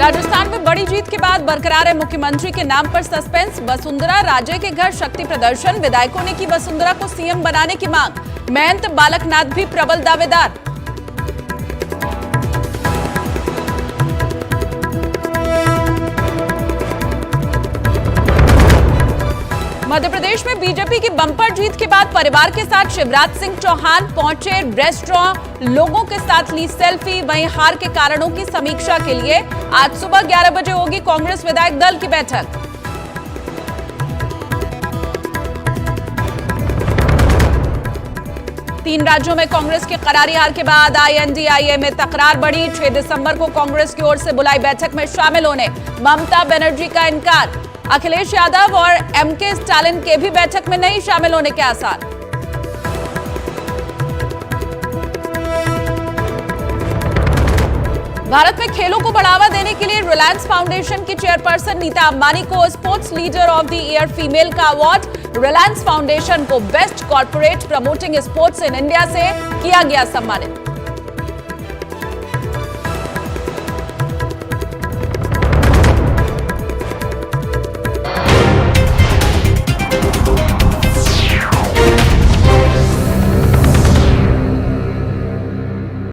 राजस्थान में बड़ी जीत के बाद बरकरार है मुख्यमंत्री के नाम पर सस्पेंस। वसुंधरा राजे के घर शक्ति प्रदर्शन, विधायकों ने की वसुंधरा को सीएम बनाने की मांग। महंत बालकनाथ भी प्रबल दावेदार। मध्य प्रदेश में बीजेपी की बम्पर जीत के बाद परिवार के साथ शिवराज सिंह चौहान पहुंचे रेस्टोरेंट, लोगों के साथ ली सेल्फी। वहीं हार के कारणों की समीक्षा के लिए आज सुबह 11 बजे होगी कांग्रेस विधायक दल की बैठक। तीन राज्यों में कांग्रेस की करारी हार के बाद INDIA में तकरार बढ़ी। 6 दिसंबर को कांग्रेस की ओर से बुलाई बैठक में शामिल होने ममता बनर्जी का इनकार। अखिलेश यादव और MK स्टालिन के भी बैठक में नहीं शामिल होने के आसार। भारत में खेलों को बढ़ावा देने के लिए रिलायंस फाउंडेशन की चेयरपर्सन नीता अंबानी को sports leader of the year female का अवार्ड। रिलायंस फाउंडेशन को best corporate promoting sports in India से किया गया सम्मानित।